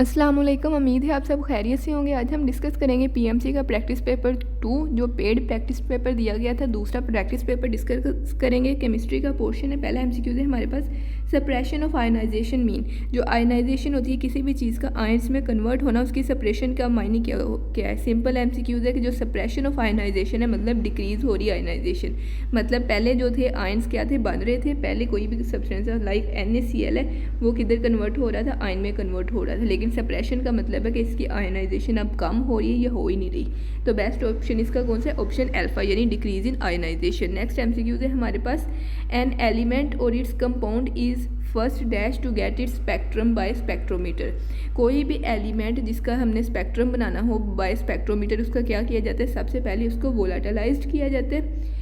अस्सलाम वालेकुम। उम्मीद है आप सब खैरियत से होंगे। आज हम डिस्कस करेंगे पीएमसी का प्रैक्टिस पेपर 2 जो पेड प्रैक्टिस पेपर दिया गया था। दूसरा प्रैक्टिस पेपर डिस्कस करेंगे। केमिस्ट्री का पोर्शन है। पहला एमसीक्यूज है हमारे पास सेपरेशन ऑफ आयनाइजेशन मीन। जो आयनाइजेशन होती है किसी भी चीज़ का आयंस में कन्वर्ट होना, उसकी सेपरेशन का मायने क्या है। सिंपल एमसीक्यूज है कि जो सेपरेशन ऑफ आयनाइजेशन है मतलब डिक्रीज़ हो रही है आयनाइजेशन। मतलब पहले जो थे आयंस क्या थे, बन रहे थे। पहले कोई भी सब्सटेंस लाइक NaCl है वो किधर कन्वर्ट हो रहा था, आयन में कन्वर्ट हो रहा था। लेकिन सेपरेशन का मतलब है कि इसकी आयनाइजेशन अब कम हो रही है या हो ही नहीं रही। तो बेस्ट ऑप्शन इसका कौन सा है, ऑप्शन अल्फा यानी decrease in ionization. Next MCQs है हमारे पास एन एलिमेंट और its compound is first dash to get its spectrum by spectrometer. कोई भी एलिमेंट जिसका हमने स्पेक्ट्रम बनाना हो बाय स्पेक्ट्रोमीटर, उसका क्या किया जाता है, सबसे पहले उसको वोलाटाइलाइज्ड किया जाता है।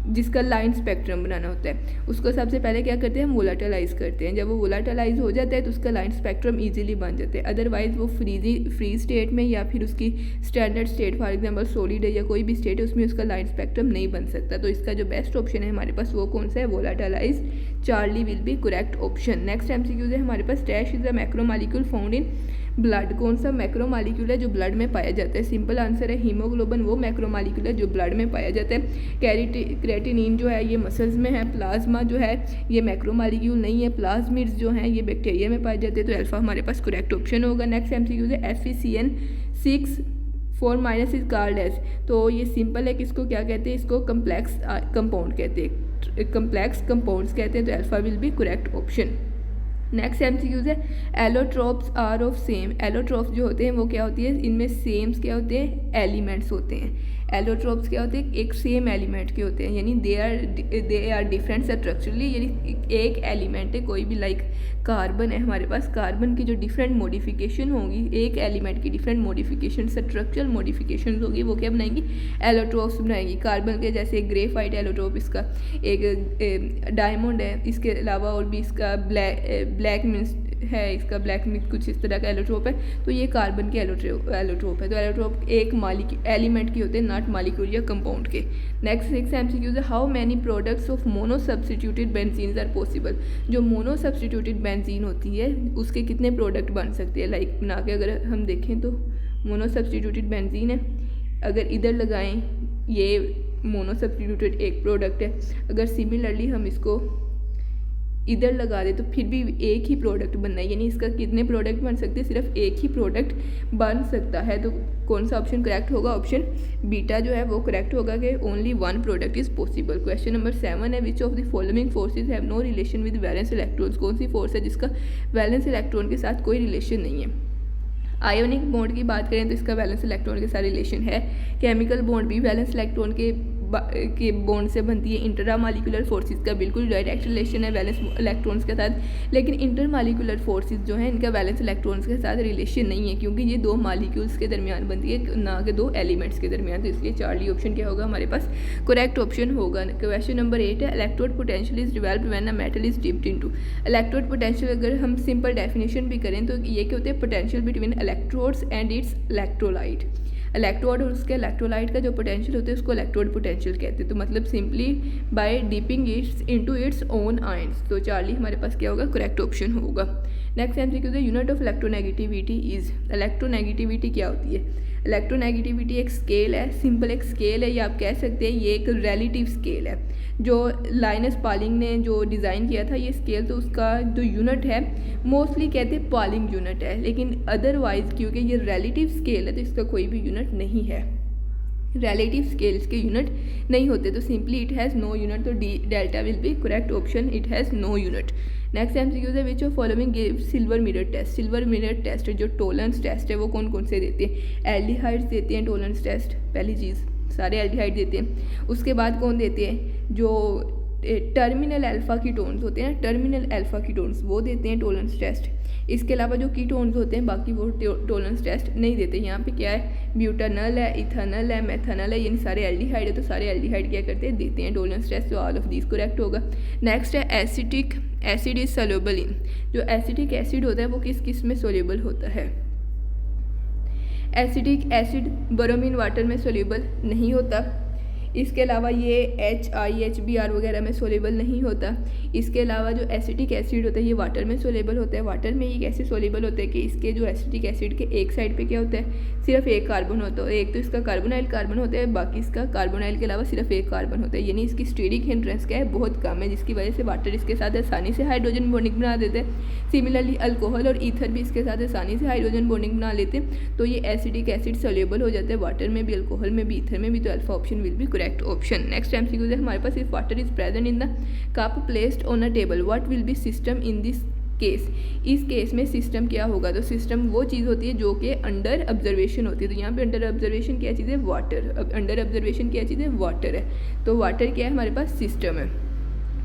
जिसका लाइन स्पेक्ट्रम बनाना होता है उसको सबसे पहले क्या करते हैं, हम वोलाटाइलाइज करते हैं। जब वो वोलाटाइलाइज हो जाता है तो उसका लाइन स्पेक्ट्रम इजीली बन जाता है। अदरवाइज वो फ्री स्टेट में या फिर उसकी standard state for example solid है या कोई भी स्टेट है उसमें उसका लाइन स्पेक्ट्रम नहीं बन सकता। तो इसका जो बेस्ट ऑप्शन है हमारे पास वो कौन सा है, volatilize. Charlie will be correct option. Next MCQs है हमारे पास dash is the macromolecule found in blood. कौन सा मैक्रोमॉलिक्यूल है जो ब्लड में पाया जाता है। सिंपल आंसर है हीमोग्लोबिन वो मैक्रोमॉलिक्यूल है जो ब्लड में पाया जाता है। क्रेटिनिन जो है ये मसल्स में है। प्लाज्मा जो है ये मैक्रोमॉलिक्यूल नहीं है। प्लाज्मिड्स जो हैं ये बैक्टीरिया में पाए जाते हैं। तो अल्फा हमारे पास करेक्ट ऑप्शन होगा। नेक्स्ट एमसीक्यूज है FeCN6 4 minus is called as. तो ये सिंपल है कि इसको क्या कहते हैं, इसको कम्प्लेक्स कंपाउंड कहते हैं, कम्प्लेक्स कंपाउंड्स कहते हैं। तो alpha will be correct option. Next MCQs है allotropes are of same. Allotropes जो होते हैं वो क्या होती है, इनमें सेम्स क्या होते हैं, एलिमेंट्स होते हैं। एलोट्रोप्स क्या होते हैं, एक सेम एलिमेंट के होते हैं, यानी दे आर डिफरेंट स्ट्रक्चरली। यानी एक एलिमेंट है कोई भी, लाइक कार्बन है हमारे पास, कार्बन की जो डिफरेंट मॉडिफिकेशन होगी, एक एलिमेंट की डिफरेंट मॉडिफिकेशन स्ट्रक्चरल मॉडिफिकेशन होगी, वो क्या बनाएंगी, एलोट्रोप्स बनाएंगी। कार्बन के जैसे ग्रेफाइट एलोट्रोप, इसका एक डायमंड है। इसके अलावा और भी इसका ब्लैक मीन्स है, इसका ब्लैक मीन्स कुछ इस तरह का एलोट्रोप है। तो ये कार्बन के एलोट्रोप है। तो एलोट्रोप एक एलिमेंट की होते हैं, नॉट मॉलिक्यूल या कंपाउंड के। नेक्स्ट 6 एमसीक्यूज है how many products of mono substituted benzene are possible. जो मोनो सब्सटीट्यूटेड बेंजीन होती है उसके कितने प्रोडक्ट बन सकते हैं, लाइक बना के अगर हम देखें तो मोनो सब्सटीट्यूटेड बेंजीन है, अगर इधर लगाएं ये मोनो सब्सटीट्यूटेड एक प्रोडक्ट है, अगर सिमिलरली हम इसको इधर लगा दे तो फिर भी एक ही प्रोडक्ट बनना है। यानी इसका कितने प्रोडक्ट बन सकते हैं, सिर्फ एक ही प्रोडक्ट बन सकता है। तो कौन सा ऑप्शन करेक्ट होगा, ऑप्शन बीटा जो है वो करेक्ट होगा कि only one product is possible. Question number 7 है which of the following forces have no relation with valence electrons. कौन सी फोर्स है जिसका वैलेंस इलेक्ट्रॉन के साथ कोई रिलेशन नहीं है। आयोनिक बॉन्ड की बात करें तो इसका वैलेंस इलेक्ट्रॉन के साथ रिलेशन है। केमिकल बॉन्ड भी वैलेंस इलेक्ट्रॉन के बॉन्ड से बनती है। इंटरमॉलिक्यूलर फोर्सेस का बिल्कुल डायरेक्ट रिलेशन है वैलेंस इलेक्ट्रॉन्स के साथ, लेकिन इंटरमॉलिक्यूलर फोर्सेस जो है इनका वैलेंस इलेक्ट्रॉन्स के साथ रिलेशन नहीं है, क्योंकि ये दो मॉलिक्यूल्स के दरमियान बनती है, ना कि दो एलिमेंट्स के दरमियान। तो इसलिए चार्ली ऑप्शन क्या होगा हमारे पास, करेक्ट ऑप्शन होगा। क्वेश्चन नंबर 8 है electrode potential is developed when a metal is dipped into. Electrode potential अगर हम सिंपल डेफिनेशन भी करें तो ये क्या होते हैं, potential between electrodes and it's electrolyte. Electrode और उसके इलेक्ट्रोलाइट का जो पोटेंशियल होता है उसको इलेक्ट्रोड पोटेंशियल कहते हैं। तो मतलब simply by dipping its into its own ions. तो चार्ली हमारे पास क्या होगा, करेक्ट ऑप्शन होगा। नेक्स्ट एमसीक्यू है unit of electronegativity is. Electronegativity क्या होती है, इलेक्ट्रोनेगेटिविटी एक स्केल है, सिंपल एक स्केल है, या आप कह सकते हैं ये एक रिलेटिव स्केल है। जो लाइनस पॉलिंग ने जो डिज़ाइन किया था ये स्केल, तो उसका जो यूनिट है मोस्टली कहते हैं पॉलिंग यूनिट है, लेकिन अदरवाइज क्योंकि ये रिलेटिव स्केल है तो इसका कोई भी यूनिट नहीं है। रिलेटिव स्केल्स के यूनिट नहीं होते, तो simply it has no unit. तो D delta will be correct option, it has no unit. Next MCQs है which of following give silver mirror test. Silver mirror test जो Tollens test है वो कौन कौन से देते हैं, एल्डिहाइड्स देते हैं टोलेंस टेस्ट, पहली चीज़ सारे एल्डिहाइड देते हैं। उसके बाद कौन देते हैं, जो टर्मिनल अल्फा कीटोन्स होते हैं, टर्मिनल अल्फा कीटोन्स वो देते हैं टोलेंस टेस्ट। इसके अलावा जो कीटोन्स होते हैं बाकी वो टोलेंस टेस्ट नहीं देते। यहाँ पे क्या है, ब्यूटानल है, इथानल है, मेथानल है, यानी सारे एल्डिहाइड है, तो सारे एल्डिहाइड क्या करते हैं, देते हैं टोलेंस टेस्ट। तो ऑल ऑफ दिस करेक्ट होगा। नेक्स्ट है acetic acid is soluble in. जो एसिटिक एसिड होता है वो किस किस में सोल्यूबल होता है। एसिटिक एसिड ब्रोमीन वाटर में सोल्यूबल नहीं होता, इसके अलावा ये HIHBr वगैरह में सोलेबल नहीं होता। इसके अलावा जो एसिटिक एसिड होता है ये वाटर में सोलेबल होता है। वाटर में ये कैसे सोलेबल होता है कि इसके जो एसिटिक एसिड के एक साइड पे क्या होता है, सिर्फ एक कार्बन होता है, एक तो इसका कार्बोनाइल कार्बन होता है, बाकी इसका कार्बोनाइल के अलावा सिर्फ एक कार्बन होता है, यानी इसकी स्टेरिक हिंड्रेंस क्या है, बहुत कम है, जिसकी वजह से वाटर इसके साथ आसानी से हाइड्रोजन बॉन्डिंग बना देते हैं। सिमिलरली अल्कोहल और ईथर भी इसके साथ आसानी से हाइड्रोजन बॉन्डिंग बना लेते हैं। तो ये एसिडिक एसिड सोल्यूबल हो जाता है वाटर में भी, अल्कोहल में भी, ईथर में भी। तो alpha option will be correct option. Next MCQ है हमारे पास, if water is present in the cup placed on a table what will be system in this case. इस केस में सिस्टम क्या होगा, तो सिस्टम वो चीज़ होती है जो कि अंडर ऑब्जर्वेशन होती है। तो यहाँ पे अंडर ऑब्जर्वेशन क्या चीज़ है, वाटर। अब अंडर ऑब्जर्वेशन क्या चीज़ है, वाटर है। तो वाटर क्या है हमारे पास, सिस्टम है।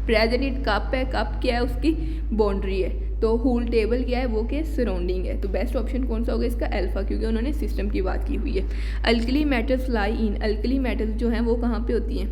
प्रेजेंट इन कप है, कप क्या है, उसकी बाउंड्री है। तो होल टेबल क्या है, वो के सराउंडिंग है। तो बेस्ट ऑप्शन कौन सा होगा इसका, अल्फा, क्योंकि उन्होंने सिस्टम की बात की हुई है। अल्कली मेटल्स लाई इन, अल्कली मेटल्स जो हैं वो कहाँ पे होती हैं,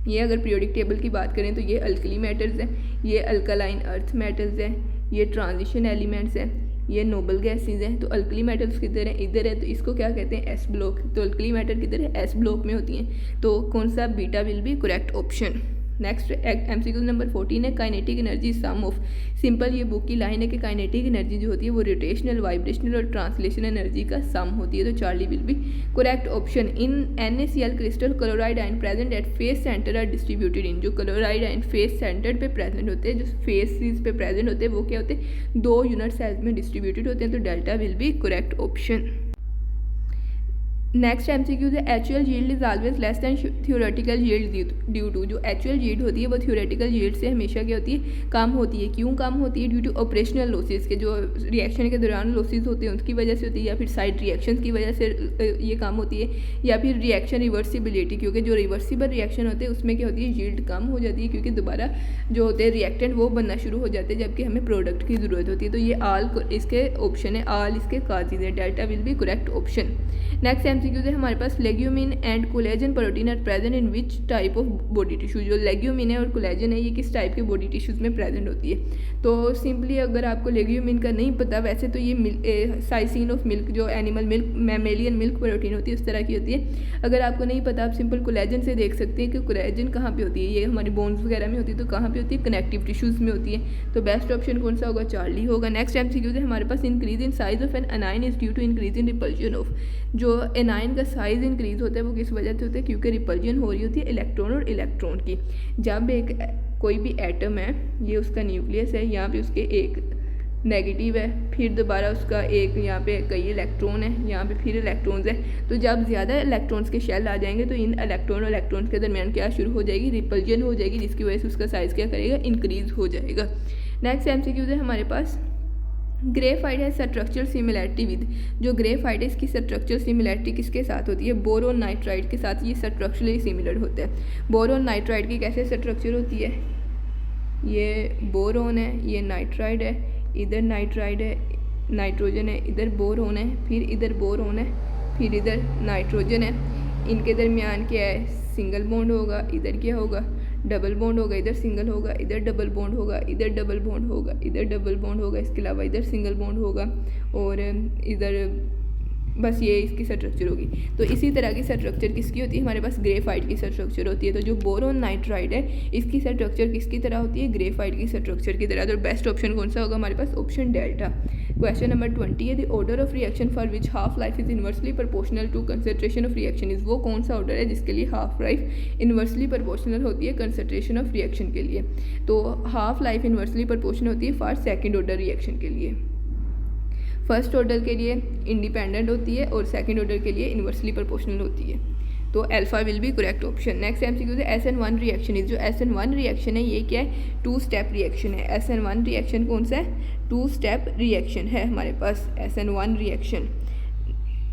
ये अगर पीरियोडिक टेबल की बात करें तो ये अल्कली मेटल्स हैं, ये अल्कलाइन अर्थ मेटल्स हैं, ये ट्रांजिशन एलिमेंट्स हैं, ये नोबल गैसेज हैं। तो अल्कली मेटल्स किधर है, इधर है, तो इसको क्या कहते हैं, एस ब्लॉक। तो अल्कली मेटल किधर है, एस ब्लॉक में होती हैं। तो कौन सा, beta will be correct option. Next MCQ number 14 है, kinetic energy sum of. Simple ये बुक की लाइन है कि काइनेटिक एनर्जी जो होती है वो रोटेशनल, वाइब्रेशनल और ट्रांसलेशन एनर्जी का सम होती है। तो Charlie will be correct option. In NaCl crystal chloride ion present at face centre are distributed in. जो क्लोराइड आयन फेस सेंटर पे प्रेजेंट होते हैं, जो फेसेस पे प्रेजेंट होते हैं, वो क्या होते हैं, 2 यूनिट सेल्स में डिस्ट्रीब्यूटेड होते हैं। तो delta will be correct option. Next MCQ है, actual yield is always less than theoretical yield due to. जो एक्चुअल यील्ड होती है वो थ्योरेटिकल यील्ड से हमेशा क्या होती है, कम होती है। क्यों कम होती है, ड्यू टू ऑपरेशनल लॉसेस के, जो रिएक्शन के दौरान लॉसेस होते हैं उसकी वजह से होती है, या फिर साइड रिएक्शन की वजह से ये कम होती है, या फिर रिएक्शन रिवर्सिबिलिटी, क्योंकि जो रिवर्सिबल रिएक्शन होते हैं उसमें क्या होती है, यील्ड कम हो जाती है, क्योंकि दोबारा जो होते हैं रिएक्टेंट वो बनना शुरू हो जाते हैं, जबकि हमें प्रोडक्ट की ज़रूरत होती है। तो ये आल इसके ऑप्शन है, आल इसके काजेज है। Delta will be correct option. Next MCQ है हमारे पास, legumin and collagen protein are present in which type of body tissue. जो लेग्यूमिन है और कोलेजन है ये किस टाइप के बॉडी टिश्यूज़ में प्रेजेंट होती है। तो सिंपली अगर आपको लेग्यूमिन का नहीं पता, वैसे तो ये साइसिन ऑफ मिल्क, जो animal milk, mammalian milk protein होती है, उस तरह की होती है। अगर आपको नहीं पता, आप सिंपल कोलेजन से देख सकते हैं कि कोलेजन कहाँ पे होती है, ये हमारी बोन्स वगैरह में होती है। तो कहाँ पे होती है, कनेक्टिव टिश्यूज़ में होती है। तो बेस्ट ऑप्शन कौन सा होगा, चार्ली होगा। नेक्स्ट MCQ है हमारे पास, increase in size of an anion is due to increase in repulsion of. जो एनाइन का साइज़ इंक्रीज होता है वो किस वजह से होता है, क्योंकि रिपल्जन हो रही होती है इलेक्ट्रॉन और इलेक्ट्रॉन की। जब एक कोई भी एटम है, ये उसका न्यूक्लियस है, यहाँ पे उसके एक नेगेटिव है, फिर दोबारा उसका एक यहाँ पे कई इलेक्ट्रॉन है, यहाँ पे फिर इलेक्ट्रॉन्स है। तो जब ज़्यादा इलेक्ट्रॉन्स के शेल आ जाएंगे तो इन इलेक्ट्रॉन और इलेक्ट्रॉन्स के दरमियान क्या शुरू हो जाएगी, रिपल्जन हो जाएगी, जिसकी वजह से उसका साइज़ क्या करेगा, इंक्रीज हो जाएगा। नेक्स्ट MCQ है हमारे पास, ग्रेफाइट है स्ट्रक्चरल सिमिलैरिटी विद। जो ग्रेफाइट है इसकी स्ट्रक्चरल सिमिलैरिटी किसके साथ होती है, बोरोन नाइट्राइड के साथ ये स्ट्रक्चरली सिमिलर होता है। बोरोन नाइट्राइड की कैसे स्ट्रक्चर होती है, ये बोरोन है, ये नाइट्राइड है, इधर नाइट्राइड है, नाइट्रोजन है, इधर बोरोन है, फिर इधर बोरोन है, फिर इधर नाइट्रोजन है। इनके दरमियान क्या है, सिंगल बॉन्ड होगा, इधर क्या होगा, डबल बॉन्ड होगा, इधर सिंगल होगा, इधर डबल बॉन्ड होगा, इधर डबल बॉन्ड होगा, इधर डबल बॉन्ड होगा, इसके अलावा इधर सिंगल बॉन्ड होगा, और इधर बस ये इसकी स्ट्रक्चर होगी। तो इसी तरह की स्ट्रक्चर किसकी होती है, हमारे पास ग्रेफाइट की स्ट्रक्चर होती है। तो जो बोरोन नाइट्राइड है इसकी स्ट्रक्चर किसकी तरह होती है, ग्रेफाइट की स्ट्रक्चर की तरह। तो बेस्ट ऑप्शन कौन सा होगा हमारे पास, ऑप्शन डेल्टा। क्वेश्चन नंबर 20 है, the order of reaction for which half life is inversely proportional to concentration of reaction is. वो कौन सा ऑर्डर है जिसके लिए हाफ लाइफ इन्वर्सली प्रोपोर्शनल होती है कंसंट्रेशन ऑफ रिएक्शन के लिए। तो हाफ लाइफ इन्वर्सली प्रोपोर्शनल होती है फॉर सेकेंड ऑर्डर रिएक्शन के लिए। फर्स्ट ऑर्डर के लिए इंडिपेंडेंट होती है और सेकंड ऑर्डर के लिए इन्वर्सली प्रोपोर्शनल होती है। तो alpha will be correct option. Next MCQ है, SN1 रिएक्शन इज। जो SN1 रिएक्शन है ये क्या है, 2 स्टेप रिएक्शन है। SN1 रिएक्शन कौन सा है, 2 स्टेप रिएक्शन है हमारे पास SN1 रिएक्शन।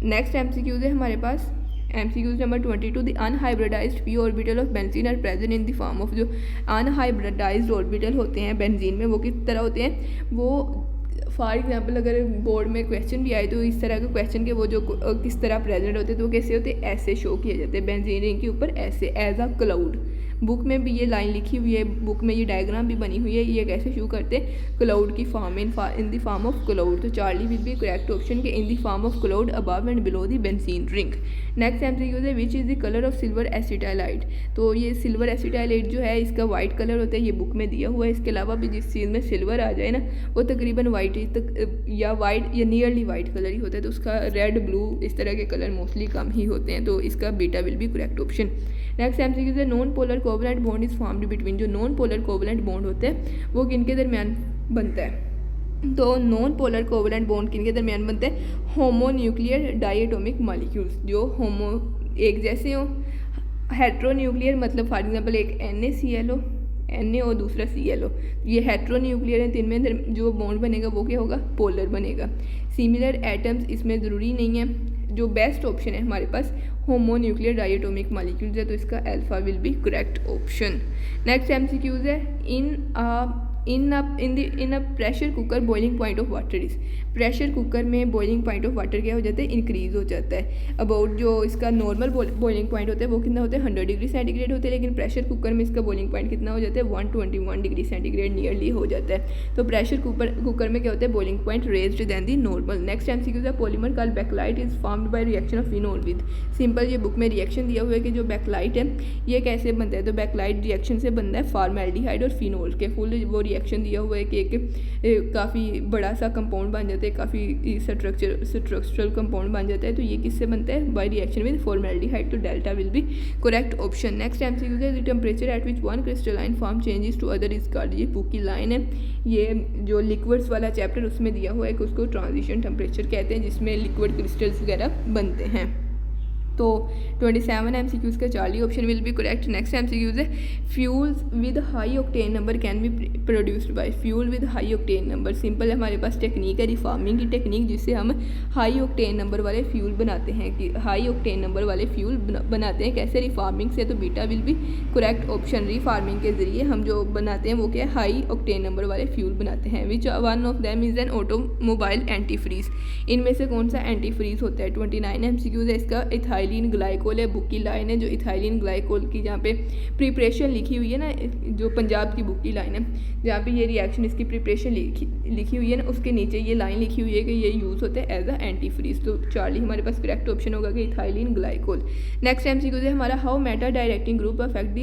नेक्स्ट MCQ है हमारे पास, MCQ number 22, the unhybridized p orbital of benzene are present in the form of. जो अनहाइब्रिडाइज्ड ऑर्बिटल होते हैं बेंजीन में वो किस तरह होते हैं, वो फॉर एग्जांपल अगर बोर्ड में क्वेश्चन भी आए तो इस तरह के क्वेश्चन के वो जो किस तरह प्रेजेंट होते हैं तो वो कैसे होते हैं, ऐसे शो किए जाते हैं बेंजीन रिंग के ऊपर, ऐसे एज अ क्लाउड। बुक में भी ये लाइन लिखी हुई है, बुक में ये डायग्राम भी बनी हुई है। ये कैसे शो करते हैं, क्लाउड की form in the form of cloud. तो Charlie will be correct option के in the form of cloud above and below the benzene ring. Next MCQ है which is the colour of silver acetylide. तो ये silver एसिटाइलाइट जो है इसका white colour होता है, ये बुक में दिया हुआ है। इसके अलावा भी जिस चीज़ में सिल्वर आ जाए ना वो तकरीबन वाइट या वाइट या नियरली वाइट कलर ही होता है, तो उसका रेड ब्लू इस तरह के कलर मोस्टली कम ही होते हैं। तो इसका beta will be correct option. Next MCQ है non polar covalent bond is formed between. जो नॉन पोलर कोवलेंट बॉन्ड होते हैं वो किनके दरमियान बनता है, तो नॉन पोलर कोवलेंट बॉन्ड किनके दरमियान बनते हैं, होमोन्यूक्लियर डायटोमिक मॉलिक्यूल्स जो होमो एक जैसे हो। हेट्रोन्यूक्लियर मतलब फॉर एग्जांपल एक NaCl Na और दूसरा Cl, ये हेट्रोन्यूक्लियर है, तो इनमें जो बॉन्ड बनेगा वो क्या होगा, पोलर बनेगा। सिमिलर एटम्स इसमें ज़रूरी नहीं है। जो बेस्ट ऑप्शन है हमारे पास होमोन्यूक्लियर डायटोमिक मॉलिक्यूल्स है, तो इसका alpha will be correct option. Next MCQs है in a pressure cooker boiling point of water is. Pressure cooker में बॉइलिंग पॉइंट ऑफ वाटर क्या हो जाता है, इंक्रीज़ हो जाता है। अबाउट जो इसका नॉर्मल बॉइलिंग पॉइंट होता है वो कितना होता है, 100 डिग्री सेंटीग्रेड होता है, लेकिन प्रेशर कुकर में इसका बॉइलिंग पॉइंट कितना हो जाता है, 121 डिग्री सेंटीग्रेड नियरली हो जाता है। तो प्रेशर कुकर में क्या होता है, boiling point raised then the normal. Next MCQ है polymer called Bakelite is formed by reaction of phenol with. Simple ये बुक में रिएक्शन दिया हुआ है कि जो बैकलाइट है ये कैसे बनता है, तो बैकलाइट रिएक्शन से बनता है फॉर्मेल्डिहाइड और फिनोल के। फुल वो रिएक्शन दिया हुआ है कि एक काफ़ी बड़ा सा कंपाउंड बन जाता है, काफ़ी स्ट्रक्चरल कंपाउंड बन जाता है। तो ये किससे बनता है, बाय रिएक्शन विद फॉर्मेल्डिहाइड। तो delta will be correct option. Next MCQ है the temperature at which one crystalline form changes to other is called. ये बुक की लाइन है, ये जो लिक्विड्स वाला चैप्टर उसमें दिया हुआ है कि उसको ट्रांजिशन टेम्परेचर कहते हैं, जिसमें लिक्विड क्रिस्टल्स वगैरह बनते हैं। तो 27 एमसीक्यूज़ का Charlie option will be correct. Next MCQs है fuels with high octane number can be produced by. Fuel with high octane number simple है, हमारे पास टेक्निक है रिफार्मिंग की टेक्निक, जिससे हम हाई ऑक्टेन नंबर वाले फ्यूल बनाते हैं कि हाई ऑक्टेन नंबर वाले फ्यूल बनाते हैं कैसे, रिफार्मिंग से। तो beta will be correct option. Reforming के ज़रिए हम जो बनाते हैं वो क्या है, हाई ऑक्टेन नंबर वाले फ्यूल बनाते हैं। Which one of them is an automobile antifreeze. इनमें से कौन सा एंटी फ्रीज होता है। 29 एमसीक्यूज़ है इसका इथाइलिन ग्लाइकोल है, बुक की लाइन है जो इथाइलिन ग्लाइकोल की जहाँ पे प्रिपरेशन लिखी हुई है ना, जो पंजाब की बुक की लाइन है जहाँ पे ये रिएक्शन इसकी प्रिपरेशन लिखी हुई है ना, उसके नीचे ये लाइन लिखी हुई है कि ये यूज़ होता है एज अ एंटी फ्रीज। तो चार्ली हमारे पास करेक्ट ऑप्शन होगा कि इथाइलिन ग्लाइकोल। नेक्स्ट एमसीक्यू है हमारा how meta directing group affect the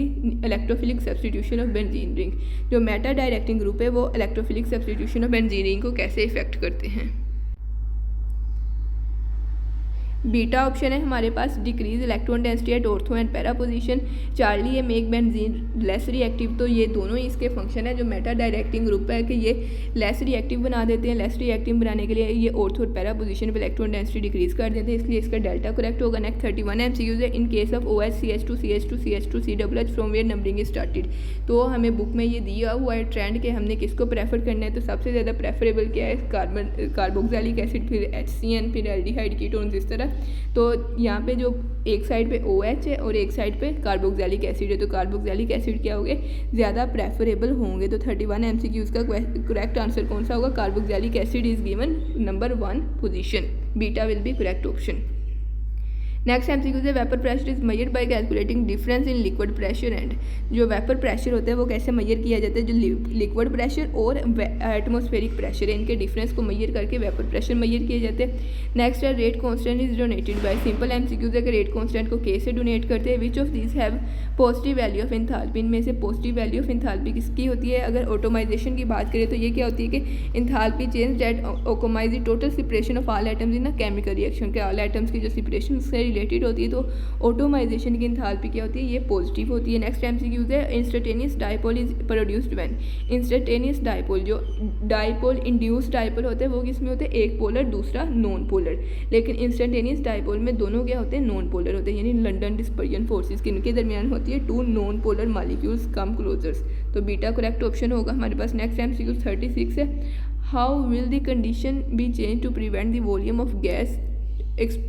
electrophilic substitution of benzene ring. जो मेटा डायरेक्टिंग ग्रुप है वो electrophilic substitution of benzene ring को कैसे इफेक्ट करते हैं। बीटा ऑप्शन है हमारे पास decrease electron density at ortho and para position. Charlie है मेक बेंजीन लेस रिएक्टिव। तो ये दोनों ही इसके फंक्शन है। जो मेटा डायरेक्टिंग ग्रुप है कि ये लेस रिएक्टिव बना देते हैं, लेस रिएक्टिव बनाने के लिए ये ऑर्थो और पैरा पोजीशन पर इलेक्ट्रॉन डेंसिटी डिक्रीज कर देते हैं, इसलिए इसका डेल्टा करेक्ट होगा। नेक्स्ट 31 एमसीक्यूज है in case of OH CH2 CH2 CH2 COOH from where numbering is started. तो हमें बुक में ये दिया हुआ है ट्रेंड के हमने किसको प्रेफर करना है, तो सबसे ज़्यादा प्रेफरेबल क्या है, कार्बोक्सिलिक एसिड, फिर HCN, फिर एल्डिहाइड कीटोन्स इस तरह। तो यहाँ पे जो एक साइड पे OH है और एक साइड पे कार्बोक्सिलिक एसिड है, तो कार्बोक्सिलिक एसिड क्या होंगे, ज़्यादा प्रेफरेबल होंगे। तो 31 एमसीक्यूज़ का करेक्ट आंसर कौन सा होगा, carboxylic acid is given number 1 position. Beta will be correct option. Next MCQ है vapour pressure is measured by calculating difference in liquid pressure and. जो वेपर प्रेशर होता है वो कैसे मेजर किया जाता है, जो लिक्विड प्रेशर और एटमॉस्फेरिक प्रेशर है इनके डिफरेंस को मेजर करके वेपर प्रेशर मेजर किए जाते हैं। नेक्स्ट है rate constant is donated bye. Simple MCQs है कि रेट कांस्टेंट को के से डोनेट करते हैं। Which of these have positive value of enthalpy. इनमें से पॉजिटिव वैल्यू ऑफ एंथैल्पी किसकी होती है, अगर ऑटोमाइजेशन की बात करें तो ये क्या होती है कि enthalpy change that automised the total separation of all atoms in a chemical reaction के ऑल एटम्स की जो सेपरेशन से रिलेटेड होती है। तो ऑटोमाइजेशन की एंथैल्पी क्या होती है, ये पॉजिटिव होती है। नेक्स्ट एमसीक्यूज है instantaneous dipole is produced when. Instantaneous dipole, जो डायपोल इंड्यूस्ड डायपोल होते हैं वो किसमें होते हैं, एक पोलर दूसरा नॉन पोलर। लेकिन इंस्टेंटेनियस डायपोल में दोनों क्या होते हैं, नॉन पोलर होते हैं, यानी लंडन डिस्पर्जन फोर्सेस किनके दरमियान होती है, 2 non polar molecules come closers. तो बीटा करेक्ट ऑप्शन होगा हमारे पास। नेक्स्ट एमसीक्यू 36 है how will the condition be change to prevent the volume of gas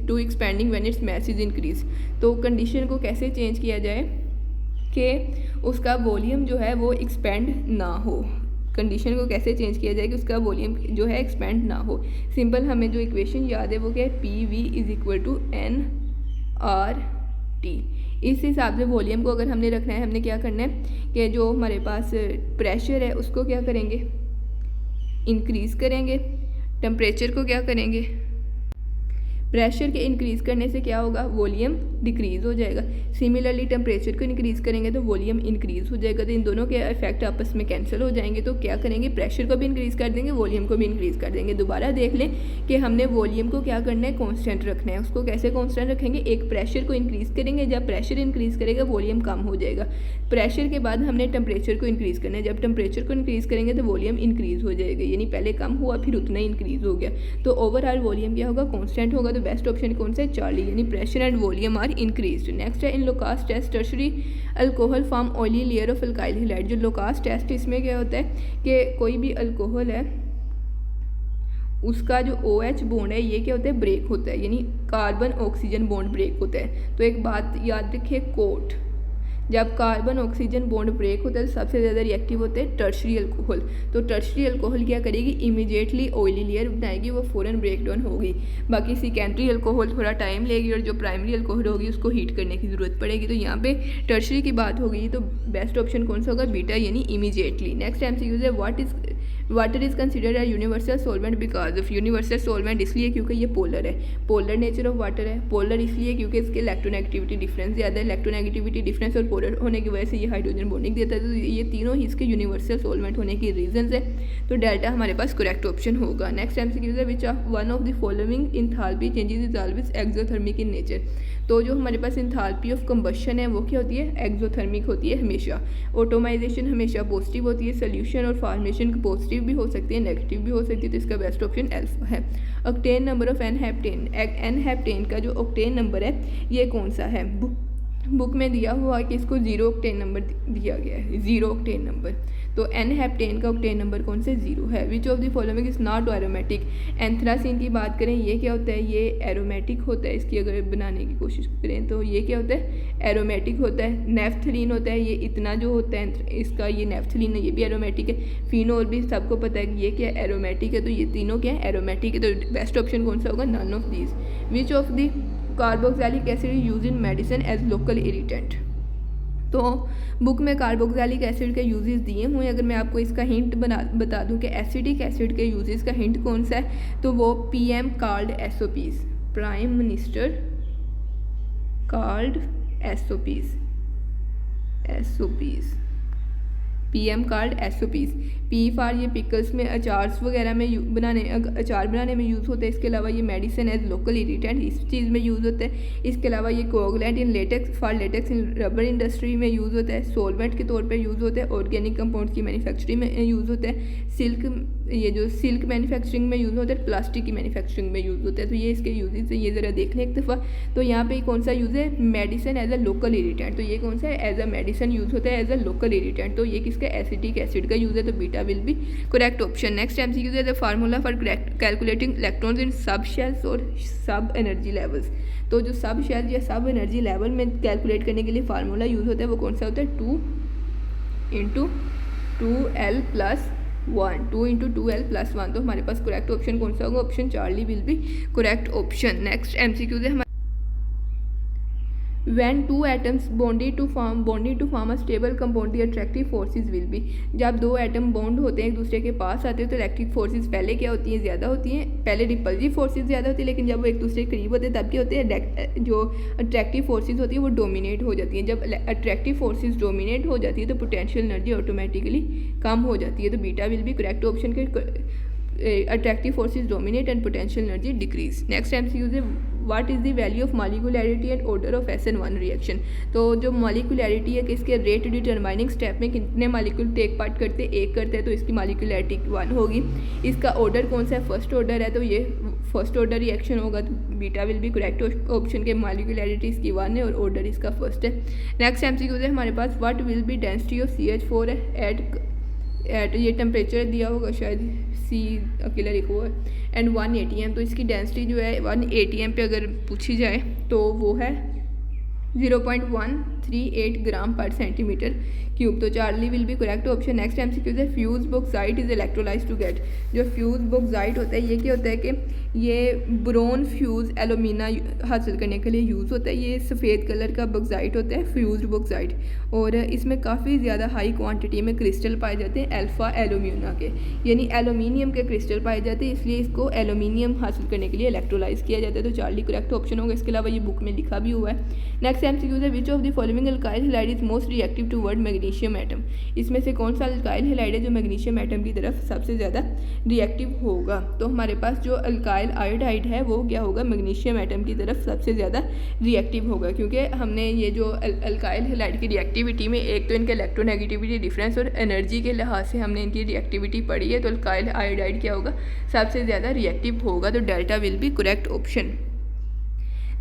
to expanding when its mass is increase. तो कंडीशन को कैसे चेंज किया जाए कि उसका वॉल्यूम जो है वो एक्सपेंड ना हो। कंडीशन को कैसे चेंज किया जाए कि उसका वॉल्यूम जो है एक्सपेंड ना हो। सिंपल हमें जो इक्वेशन याद है वो क्या है, PV is equal to NRT। इस हिसाब से वॉल्यूम को अगर हमने रखना है, हमने क्या करना है कि जो हमारे पास प्रेशर है उसको क्या करेंगे, इंक्रीज़ करेंगे। टेम्परेचर को क्या करेंगे, प्रेशर के इंक्रीज़ करने से क्या होगा, वॉल्यूम डिक्रीज़ हो जाएगा। सिमिलरली टेम्परेचर को इंक्रीज़ करेंगे तो वॉल्यूम इंक्रीज़ हो जाएगा। तो इन दोनों के इफेक्ट आपस में कैंसिल हो जाएंगे। तो क्या करेंगे, प्रेशर को भी इंक्रीज़ कर देंगे, वॉल्यूम को भी इंक्रीज़ कर देंगे। दोबारा देख लें कि हमने वॉल्यूम को क्या करना है, कॉन्स्टेंट रखना है। उसको कैसे कॉन्स्टेंट रखेंगे, एक प्रेशर को इंक्रीज़ करेंगे, जब प्रेशर इंक्रीज़ करेगा वॉल्यूम कम हो जाएगा। प्रेशर के बाद हमने टेम्परेचर को इंक्रीज़ करना है, जब टेम्परेचर को इंक्रीज़ करेंगे तो वॉल्यूम इंक्रीज़ हो जाएगा, यानी पहले कम हुआ फिर उतना ही इंक्रीज़ हो गया। तो ओवरऑल वॉल्यूम क्या होगा, कॉन्स्टेंट होगा। तो बेस्ट ऑप्शन कौन सा है, चार्ली, यानी pressure and volume are increased. Next है in Lucas test tertiary alcohol form oily layer of alkyl halide. जो लोकास टेस्ट इसमें क्या होता है कि कोई भी अल्कोहल है उसका जो OH बॉन्ड है ये क्या होता है, ब्रेक होता है, यानी कार्बन ऑक्सीजन बॉन्ड ब्रेक होता है। तो एक बात याद रखिए, कोट, जब कार्बन ऑक्सीजन बॉन्ड ब्रेक होता है तो सबसे ज़्यादा रिएक्टिव होते हैं टर्शरी अल्कोहल। तो टर्शरी अल्कोहल क्या करेगी, इमीडिएटली ऑयली लेयर बनाएगी, वो फ़ौरन ब्रेक डाउन होगी। बाकी सेकेंडरी अल्कोहल थोड़ा टाइम लेगी और जो प्राइमरी अल्कोहल होगी उसको हीट करने की ज़रूरत पड़ेगी। तो यहाँ पे टर्शरी की बात हो गई, तो बेस्ट ऑप्शन कौन सा होगा, बीटा, यानी इमीडिएटली। नेक्स्ट MCQ है water is considered a universal solvent because of. Universal solvent इसलिए क्योंकि ये पोलर है, पोलर नेचर ऑफ वाटर है। पोलर इसलिए क्योंकि इसके इलेक्ट्रोनेगेटिविटी डिफरेंस ज़्यादा है, इलेक्ट्रोनेगेटिविटी डिफरेंस और पोलर होने की वजह से ये हाइड्रोजन बॉन्डिंग देता है। तो ये तीनों ही इसके यूनिवर्सल सोलवेंट होने की रीजंस है। तो डेल्टा हमारे पास करेक्ट ऑप्शन होगा। नेक्स्ट MCQ है which of one of the following enthalpy changes is always exothermic in nature. तो जो हमारे पास इंथाल्पी ऑफ कंबशन है वो क्या होती है, एक्सोथर्मिक होती है हमेशा। ऑटोमाइजेशन हमेशा पॉजिटिव होती है, सोल्यूशन और फॉर्मेशन पॉजिटिव भी हो सकती है, नेगेटिव भी हो सकती है। तो इसका बेस्ट ऑप्शन अल्फा है। ऑक्टेन नंबर ऑफ एन-हेप्टेन का जो ऑक्टेन नंबर है ये कौन सा है, बुक में दिया हुआ है कि इसको 0 ऑक्टेन नंबर दिया गया है, 0 ऑक्टेन नंबर। तो एन-हेप्टेन का ऑक्टेन नंबर कौन से, 0 है। Which of the following is not aromatic. Anthracene की बात करें, ये क्या होता है, ये एरोमेटिक होता है। इसकी अगर बनाने की कोशिश करें तो ये क्या होता है, एरोमेटिक होता है। नेफ्थलीन होता है, ये इतना जो होता है इसका, ये नेफ्थलीन है, ये भी एरोमेटिक है। फिनोल भी सबको पता है कि ये क्या एरोमेटिक है। तो ये तीनों क्या है, एरोमेटिक है। तो बेस्ट ऑप्शन कौन सा होगा, none of these. Which of the carboxylic acid use in medicine as local irritant. तो बुक में कार्बोक्सिलिक एसिड के यूजेस दिए हुए हैं। अगर मैं आपको इसका हिंट बता दूं कि एसिडिक एसिड के यूजेस का हिंट कौन सा है, तो वो PM called SOPs, prime minister called SOPs, PM called SOPs। P for ये पिकल्स में, अचार्स वगैरह में अचार बनाने में यूज़ होता है। इसके अलावा ये मेडिसिन एज लोकल इरिटेंट इस चीज़ में यूज़ होता है। इसके अलावा ये coagulant in latex for latex in rubber industry में यूज़ होता है। सोलवेंट के तौर पे यूज़ होता है। ऑर्गेनिक कंपाउंड्स की मैन्युफैक्चरिंग में यूज़ होता है। सिल्क मैन्युफैक्चरिंग में यूज़ होता है। प्लास्टिक की मैन्युफैक्चरिंग में यूज़ होता है। तो ये इसके यूजेस है, ये ज़रा देख लें एक दफ़ा। तो यहाँ पे कौन सा यूज़ है, medicine as a local irritant. तो ये कौन सा है, एज अ मेडिसिन यूज़ होता है, एज अ लोकल इरिटेंट। तो ये किसका, एसिटिक एसिड का यूज़ है। तो beta will be correct option. Next MCQ है the formula for calculating electrons in सब शेल्स और सब एनर्जी लेवल्स। तो जो सब शेल या सब एनर्जी लेवल में कैलकुलेट करने के लिए फार्मूला यूज़ होता है वो कौन सा होता है, 2 × 2L + 1, 2 × 2L + 1। तो हमारे पास करेक्ट ऑप्शन कौन सा होगा, option Charlie will be correct option. Next MCQ है When two atoms bonded to form a stable compound, the attractive forces will be। जब दो एटम बॉन्ड होते हैं एक दूसरे के पास आते हैं तो इलेक्ट्रिक फोर्सेस पहले क्या होती हैं, ज़्यादा होती हैं। पहले रिपल्सिव फोर्सेस ज़्यादा होती है, लेकिन जब वो एक दूसरे के करीब होते हैं तब क्या होते हैं, जो अट्रैक्टिव फोर्सेस होती है वो डोमिनेट हो जाती हैं। जब अट्रैक्टिव फोर्सेस डोमिनेट हो जाती है तो पोटेंशियल एनर्जी ऑटोमेटिकली कम हो जाती है। तो beta will be correct option के attractive forces dominate and potential energy decrease. Next MCQ है what is the value of molecularity and order of SN1 reaction. तो जो मॉलिक्यूलैरिटी है कि इसके रेट डिटरमाइनिंग स्टेप में कितने मॉलिक्यूल टेक पार्ट करते हैं, एक करते हैं, तो इसकी मॉलिक्यूलैरिटी 1 होगी। इसका ऑर्डर कौन सा है, फर्स्ट ऑर्डर है, तो ये फर्स्ट ऑर्डर रिएक्शन होगा। तो beta will be correct option के मॉलिक्यूलैरिटी इसकी 1 है और ऑर्डर इसका फर्स्ट है। नेक्स्ट MCQ है हमारे पास what will be density of CH4 at ये टेम्परेचर दिया होगा शायद, C अकेला लिखा हुआ है, एंड 1 ATM। तो इसकी डेंसिटी जो है 1 ATM पे अगर पूछी जाए तो वो है 0.138 ग्राम पर सेंटीमीटर क्यूब, तो Charlie will be correct option. Next MCQs है fuse bauxite is electrolyse to get. जो फ्यूज बॉक्साइट होता है ये क्या होता है कि ये ब्रोन फ्यूज एलुमिना हासिल करने के लिए यूज़ होता है। ये सफ़ेद कलर का बॉक्साइट होता है फ्यूज्ड बॉक्साइट, और इसमें काफ़ी ज़्यादा हाई क्वांटिटी में क्रिस्टल पाए जाते हैं अल्फ़ा एल्यूमिना के, यानी एलुमिनियम के क्रिस्टल पाए जाते हैं, इसलिए इसको एल्यूमिनियम हासिल करने के लिए इलेक्ट्रोलाइज किया जाता है। तो चार्ली करेक्ट ऑप्शन होगा। इसके अलावा ये बुक में लिखा भी हुआ है। नेक्स्ट एमसीक्यूज है which of the following alkyl halide is most reactive toward magnesium atom. इसमें से कौन सा अल्काइल हैलाइड है जो मैग्नीशियम एटम की तरफ सबसे ज़्यादा रिएक्टिव होगा। तो हमारे पास जो अल्काइल आयोडाइड है वो क्या होगा, मैग्नीशियम एटम की तरफ सबसे ज़्यादा रिएक्टिव होगा, क्योंकि हमने ये जो अल्काइल हैलाइड की रिएक्टिविटी में एक तो इनके इलेक्ट्रोनेगेटिविटी डिफरेंस और एनर्जी के लिहाज से हमने इनकी रिएक्टिविटी पढ़ी है। तो अल्काइल आयोडाइड क्या होगा, सबसे ज़्यादा रिएक्टिव होगा। तो delta will be correct option.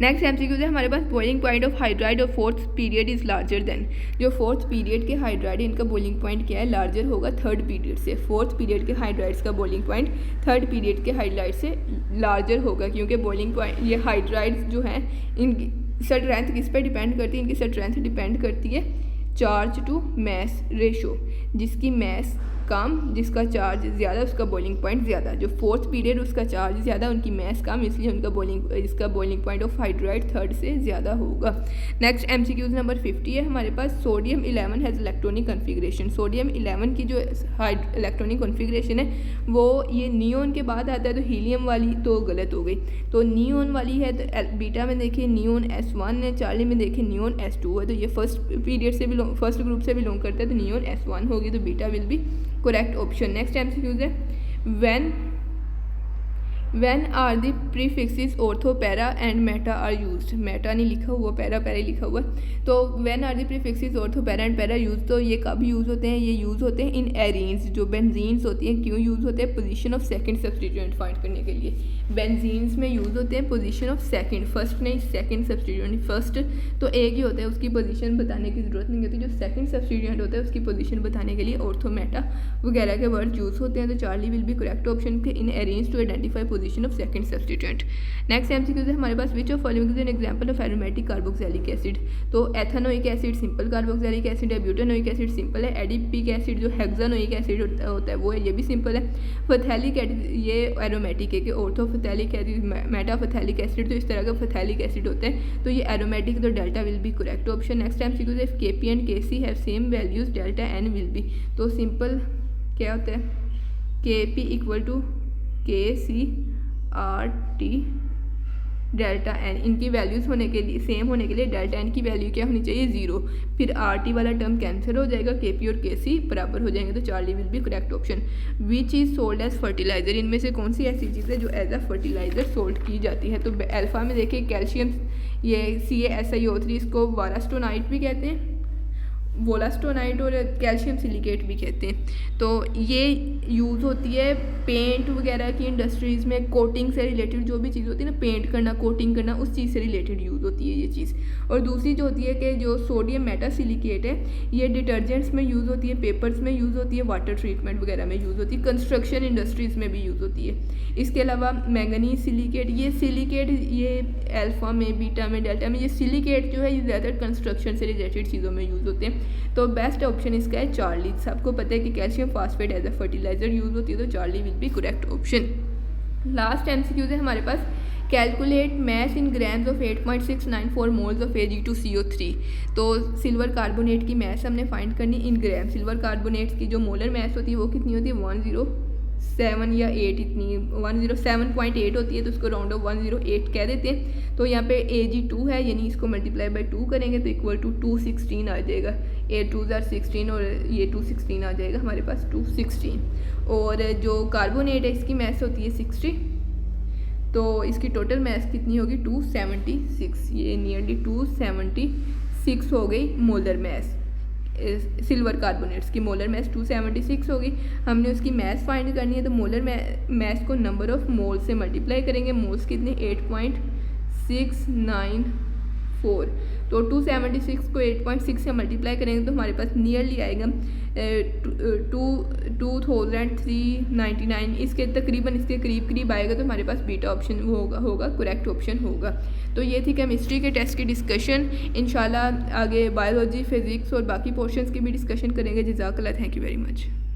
Next MCQs है हमारे पास बॉइलिंग पॉइंट ऑफ हाइड्राइड और fourth period is larger than. जो फोर्थ पीरियड के हाइड्राइड इनका बॉइलिंग पॉइंट क्या है, लार्जर होगा थर्ड पीरियड से। फोर्थ पीरियड के हाइड्राइड्स का बॉइलिंग पॉइंट थर्ड पीरियड के हाइड्राइड से लार्जर होगा, क्योंकि बॉइलिंग पॉइंट ये हाइड्राइड्स जो हैं इनकी स्ट्रेंथ किस पे डिपेंड करती है, इनकी स्ट्रेंथ डिपेंड करती है चार्ज टू मैस रेशो। जिसकी मैस कम, जिसका चार्ज ज़्यादा, उसका बॉइलिंग पॉइंट ज़्यादा। जो फोर्थ पीरियड उसका चार्ज ज़्यादा, उनकी मैस कम, इसलिए उनका इसका boiling point of hydride third से ज़्यादा होगा। नेक्स्ट एमसीक्यूज नंबर 50 है हमारे पास sodium 11 has electronic configuration. Sodium 11 की जो इलेक्ट्रॉनिक कॉन्फ़िगरेशन है वो ये नियोन के बाद आता है, तो हीलियम वाली तो गलत हो गई। तो नियोन वाली है तो बीटा में देखिए नियोन S1 है, चार्ली में देखिए नियोन S2 है। तो ये फर्स्ट पीरियड से फर्स्ट ग्रुप से बिलोंग करता है, तो नियोन S1 होगी। तो beta will be correct option. Next MCQs है when are the prefixes ortho para and meta are used. Meta नहीं लिखा हुआ, पैरा पैरा ही लिखा हुआ है। तो when are the prefixes ortho para and para use, तो ये कब यूज़ होते हैं, ये यूज़ होते हैं इन एरीन्स। जो बेंजीन्स होती हैं क्यों यूज़ होते हैं, position of second substituent find करने के लिए। बेंजीन्स में यूज़ होते हैं पोजीशन ऑफ सेकंड, फर्स्ट नहीं सेकंड सब्स्टिट्यूएंट। फर्स्ट तो एक ही होता है, उसकी पोजीशन बताने की ज़रूरत नहीं होती। जो सेकंड सब्स्टिट्यूएंट होता है उसकी पोजीशन बताने के लिए ऑर्थो मेटा वगैरह के वर्ड यूज़ होते हैं। तो Charlie will be correct option के in arrange to identify position of second substituent. Next MCQs है हमारे पास which of following is an example of aromatic carboxylic acid. तो ethanoic acid simple carboxylic acid है, butanoic acid simple है, adipic acid जो hexanoic acid होता है वो है, ये भी सिंपल है। फथैलिक ये एरोमेटिक है कि ऑर्थोफथैलिक एसिड मेटा फथैलिक एसिड, तो इस तरह का फथैलिक एसिड होता है, तो ये एरोमेटिक। तो delta will be correct option. Next MCQs if KP and KC have same values delta N will be. तो सिंपल क्या होता है, KP equal to KC R T delta N, इनकी वैल्यूज़ होने के लिए सेम होने के लिए डेल्टा एन की वैल्यू क्या होनी चाहिए, 0। फिर आर टी वाला टर्म कैंसिल हो जाएगा, के पी और के सी बराबर हो जाएंगे। तो Charlie will be correct option. Which is sold as fertilizer, इनमें से कौन सी ऐसी चीज़ है जो एज अ फर्टिलाइज़र सोल्ड की जाती है। तो अल्फ़ा में देखिए कैल्शियम, ये CaSiO3, इसको वारास्टोनाइट भी कहते हैं, वोलास्टोनाइट, और कैल्शियम सिलिकेट भी कहते हैं। तो ये यूज़ होती है पेंट वगैरह की इंडस्ट्रीज़ में, कोटिंग से रिलेटेड जो भी चीज़ होती है ना, पेंट करना कोटिंग करना, उस चीज़ से रिलेटेड यूज़ होती है ये चीज़। और दूसरी जो होती है कि जो सोडियम मेटा सिलिकेट है ये डिटर्जेंट्स में यूज़ होती है, पेपर्स में यूज़ होती है, वाटर ट्रीटमेंट वगैरह में यूज़ होती है, कंस्ट्रक्शन इंडस्ट्रीज़ में भी यूज़ होती है। इसके अलावा मैंगनीज सिलिकेट, ये सिलिकेट ये अल्फ़ा में बीटा में डेल्टा में ये सिलिकेट जो है ये ज़्यादातर कंस्ट्रक्शन से रिलेटेड चीज़ों में यूज़ होते हैं। तो बेस्ट ऑप्शन इसका है चार्ली। सबको पता है कि calcium phosphate as a fertilizer use होती है, तो Charlie will be correct option. Last MCQs है हमारे पास calculate mass in grams of 8.694 moles of Ag2CO3। तो सिल्वर कार्बोनेट की मैस हमने फाइंड करनी इन ग्राम। सिल्वर कार्बोनेट की जो मोलर मैस होती है वो कितनी होती है, 107 या 8, इतनी 107.8 होती है, तो उसको राउंड ऑफ 108 कह देते हैं। तो यहाँ पे Ag2 है, यानी इसको मल्टीप्लाई बाय 2 करेंगे तो इक्वल टू 216 आ जाएगा। 8 2 16 और ये 216 आ जाएगा हमारे पास 216। और जो कार्बोनेट है इसकी मैस होती है 60, तो इसकी टोटल मैस कितनी होगी 276। ये नियरली 276 हो गई मोलर मैस। सिल्वर कार्बोनेट्स की मोलर मैस 276 होगी। हमने उसकी मैस फाइंड करनी है, तो मोलर मैस को नंबर ऑफ मोल्स से मल्टीप्लाई करेंगे। मोल्स कितने 8.694। तो 276 को 8.6 से मल्टीप्लाई करेंगे तो हमारे पास नियरली आएगा 2399, इसके तकरीबन इसके करीब करीब आएगा, तो हमारे पास बीटा ऑप्शन वो होगा करेक्ट ऑप्शन होगा। तो ये थी केमिस्ट्री के टेस्ट की डिस्कशन। इंशाल्लाह आगे बायोलॉजी, फिज़िक्स और बाकी पोर्शंस की भी डिस्कशन करेंगे। जज़ाकल्लाह, थैंक यू वेरी मच।